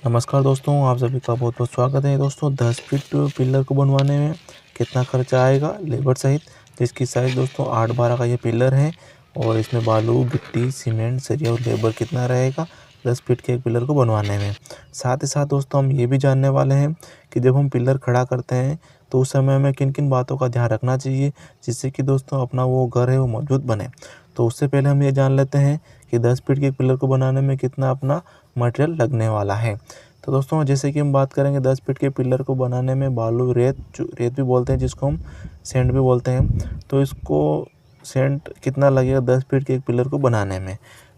नमस्कार दोस्तों, आप सभी का बहुत बहुत स्वागत है। दोस्तों 10 फीट पिलर को बनवाने में कितना खर्चा आएगा लेबर सहित, जिसकी साइज़ दोस्तों 8x12 का ये पिलर है और इसमें बालू, गिट्टी, सीमेंट, सरिया और लेबर कितना रहेगा 10 फीट के एक पिलर को बनवाने में। साथ ही साथ दोस्तों हम ये भी जानने वाले हैं कि जब हम पिलर खड़ा करते हैं तो उस समय हमें किन किन बातों का ध्यान रखना चाहिए, जिससे कि दोस्तों अपना वो घर है वो मजबूत बने। तो उससे पहले हम ये जान लेते हैं कि 10 फीट के पिलर को बनाने में कितना अपना मटेरियल लगने वाला है। तो दोस्तों जैसे कि हम बात करेंगे 10 फीट के पिलर को बनाने में बालू, रेत भी बोलते हैं, जिसको हम सैंड भी बोलते हैं। तो इसको सैंड कितना लगेगा 10 फीट के एक पिलर को बनाने में।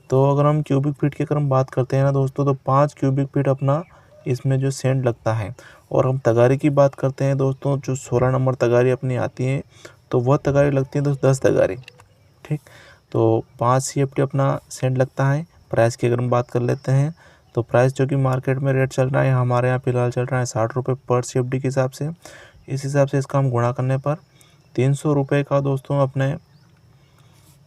तो अगर हम क्यूबिक फीट की अगर हम बात करते हैं ना दोस्तों, तो 5 क्यूबिक फीट अपना इसमें जो सैंड लगता है। और हम तगारी की बात करते हैं दोस्तों, जो 16 नंबर तगारी अपनी आती है तो वह तगारी लगती है दोस्तों 10 तगारी। ठीक, तो 5 CFT अपना सैंड लगता है। प्राइस की अगर हम बात कर लेते हैं तो प्राइस जो कि मार्केट में रेट चल रहा है, हमारे यहाँ फ़िलहाल चल रहा है 60 रुपये पर CFD के हिसाब से। इस हिसाब से इसका हम गुणा करने पर 300 रुपये का दोस्तों अपने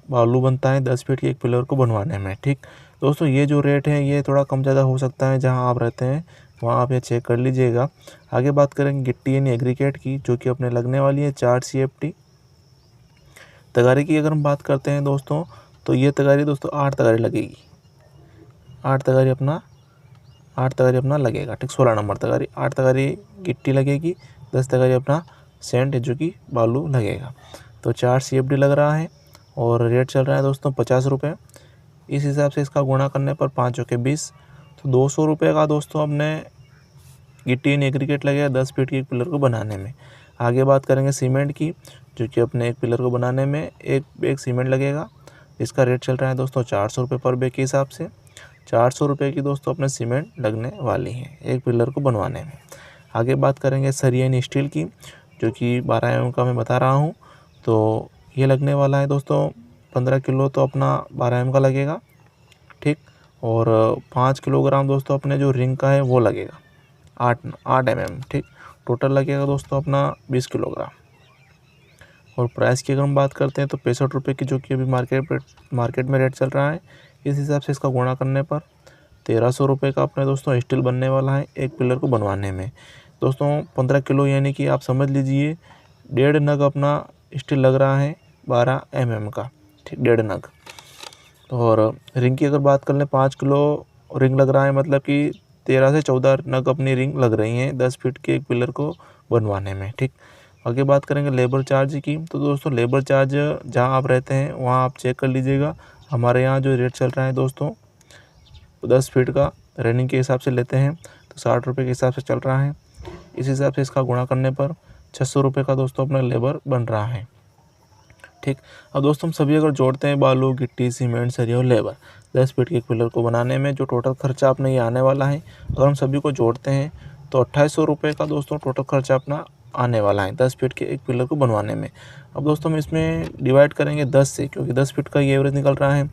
बालू बनता है 10 फीट के एक पिलर को बनवाने में। ठीक दोस्तों, ये जो रेट है ये थोड़ा कम ज़्यादा हो सकता है, जहाँ आप रहते हैं वहाँ आप ये चेक कर लीजिएगा। आगे बात करेंगे गिट्टी यानी एग्रीगेट की, जो कि अपने लगने वाली है 4 CFT। तगारी की अगर हम बात करते हैं दोस्तों, तो ये तगारी दोस्तों 8 तगारी लगेगी। 8 तगारी अपना लगेगा। ठीक, 16 नंबर तगारी, 8 तगारी गिट्टी लगेगी, 10 तगारी अपना सैंड जो कि बालू लगेगा। तो 4 CFD लग रहा है और रेट चल रहा है दोस्तों 50 रुपये। इस हिसाब से इसका गुणा करने पर 5 चौके 20, तो 200 रुपये का दोस्तों अपने गिट्टी इन एग्रीगेट लगेगा 10 फीट के एक पिलर को बनाने में। आगे बात करेंगे सीमेंट की, जो कि अपने एक पिलर को बनाने में एक बैग सीमेंट लगेगा। इसका रेट चल रहा है दोस्तों 400 रुपये पर बैग के हिसाब से। 400 रुपये की दोस्तों अपने सीमेंट लगने वाली है एक पिलर को बनवाने में। आगे बात करेंगे सरिया यानी स्टील की, जो कि 12 mm का मैं बता रहा हूँ। तो ये लगने वाला है दोस्तों 15 किलो तो अपना 12 mm का लगेगा। ठीक, और 5 किलोग्राम दोस्तों अपने जो रिंग का है वो लगेगा 8 mm। ठीक, टोटल लगेगा दोस्तों अपना 20 किलोग्राम। और प्राइस की अगर हम बात करते हैं तो 65 रुपये की, जो कि अभी मार्केट में रेट चल रहा है। इस हिसाब से इसका गुणा करने पर 1300 रुपये का अपने दोस्तों स्टील बनने वाला है एक पिलर को बनवाने में। दोस्तों 15 किलो यानी कि आप समझ लीजिए 1.5 नग अपना स्टील लग रहा है 12 mm का। ठीक, 1.5 नग। और रिंग की अगर बात कर लें 5 किलो रिंग लग रहा है, मतलब कि 13 से 14 नग अपनी रिंग लग रही हैं 10 फीट के एक पिलर को बनवाने में। ठीक, आगे बात करेंगे लेबर चार्ज की। तो दोस्तों लेबर चार्ज जहाँ आप रहते हैं वहाँ आप चेक कर लीजिएगा। हमारे यहाँ जो रेट चल रहा है दोस्तों 10 फीट का रनिंग के हिसाब से लेते हैं तो 60 रुपये के हिसाब से चल रहा है। इस हिसाब से इसका गुणा करने पर 600 रुपये का दोस्तों अपना लेबर बन रहा है। ठीक, अब दोस्तों हम सभी अगर जोड़ते हैं बालू, गिट्टी, सीमेंट, सरिया और लेबर 10 फीट के एक पिलर को बनाने में, जो टोटल खर्चा अपना ये आने वाला है, अगर हम सभी को जोड़ते हैं तो 2800 रुपये का दोस्तों टोटल खर्चा अपना आने वाला है 10 फीट के एक पिलर को बनवाने में। अब दोस्तों हम इसमें डिवाइड करेंगे 10 से, क्योंकि 10 फीट का ये एवरेज निकल रहा है।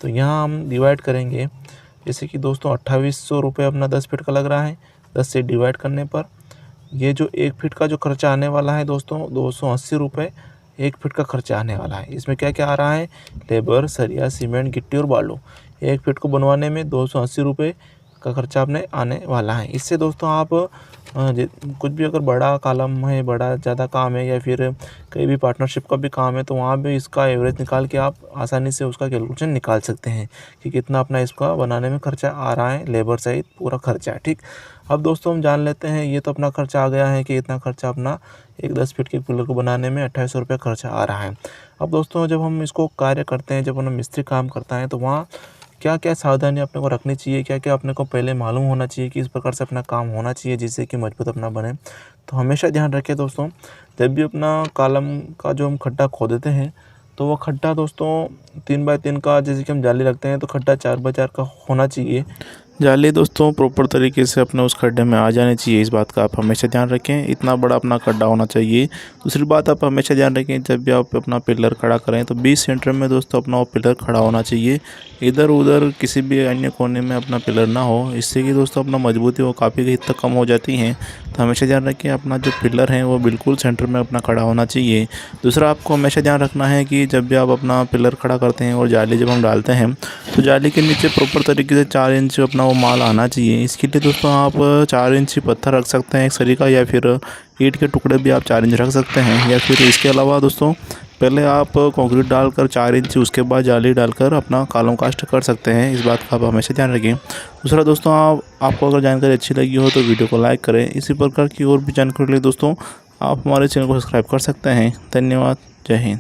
तो यहाँ हम डिवाइड करेंगे, जैसे कि दोस्तों 2800 रुपये अपना 10 फीट का लग रहा है। 10 से डिवाइड करने पर ये जो 1 फीट का जो खर्चा आने वाला है दोस्तों 280 रुपये 1 फीट का खर्चा आने वाला है। इसमें क्या क्या आ रहा है, लेबर, सरिया, सीमेंट, गिट्टी और बालू। 1 फीट को बनवाने में 280 रुपये का खर्चा अपने आने वाला है। इससे दोस्तों आप कुछ भी अगर बड़ा कॉलम है, बड़ा ज़्यादा काम है, या फिर कहीं भी पार्टनरशिप का भी काम है, तो वहाँ भी इसका एवरेज निकाल के आप आसानी से उसका कैलकुलेशन निकाल सकते हैं कि कितना अपना इसका बनाने में खर्चा आ रहा है, लेबर सहित पूरा खर्चा। ठीक, अब दोस्तों हम जान लेते हैं, ये तो अपना खर्चा आ गया है कि इतना खर्चा अपना एक 10 फीट के पिलर को बनाने में 2800 रुपये खर्चा आ रहा है। अब दोस्तों जब हम इसको कार्य करते हैं, जब हम मिस्त्री काम करता है, तो वहाँ क्या क्या सावधानी अपने को रखनी चाहिए, क्या क्या अपने को पहले मालूम होना चाहिए कि इस प्रकार से अपना काम होना चाहिए जिससे कि मजबूत अपना बने। तो हमेशा ध्यान रखें दोस्तों, जब भी अपना कॉलम का जो हम खड्डा खोदते हैं तो वो खड्डा दोस्तों 3x3 का, जैसे कि हम जाली रखते हैं तो खड्डा 4x4 का होना चाहिए। जाली दोस्तों प्रॉपर तरीके से अपने उस खड्डे में आ जानी चाहिए, इस बात का आप हमेशा ध्यान रखें। इतना बड़ा अपना खड्डा होना चाहिए। दूसरी बात आप हमेशा ध्यान रखें, जब भी आप अपना पिलर खड़ा करें तो 20 सेंटर में दोस्तों अपना वो पिलर खड़ा होना चाहिए। इधर उधर किसी भी अन्य कोने में अपना पिलर ना हो, इससे कि दोस्तों अपना मजबूती वो काफ़ी हद तक कम हो जाती है। तो हमेशा ध्यान रखें अपना जो पिलर है वो बिल्कुल सेंटर में अपना खड़ा होना चाहिए। दूसरा आपको हमेशा ध्यान रखना है कि जब भी आप अपना पिलर खड़ा करते हैं और जाली जब हम डालते हैं तो जाली के नीचे प्रॉपर तरीके से 4 इंच अपना वो माल आना चाहिए। इसके लिए दोस्तों आप 4 इंची पत्थर रख सकते हैं एक सरीका, या फिर ईंट के टुकड़े भी आप 4 इंच रख सकते हैं। या फिर इसके अलावा दोस्तों पहले आप कंक्रीट डालकर 4 इंच, उसके बाद जाली डालकर अपना कॉलम कास्ट कर सकते हैं। इस बात का आप हमेशा ध्यान रखें। दूसरा दोस्तों आपको अगर जानकारी अच्छी लगी हो तो वीडियो को लाइक करें। इसी प्रकार की और भी जानकारी के लिए दोस्तों आप हमारे चैनल को सब्सक्राइब कर सकते हैं। धन्यवाद। जय हिंद।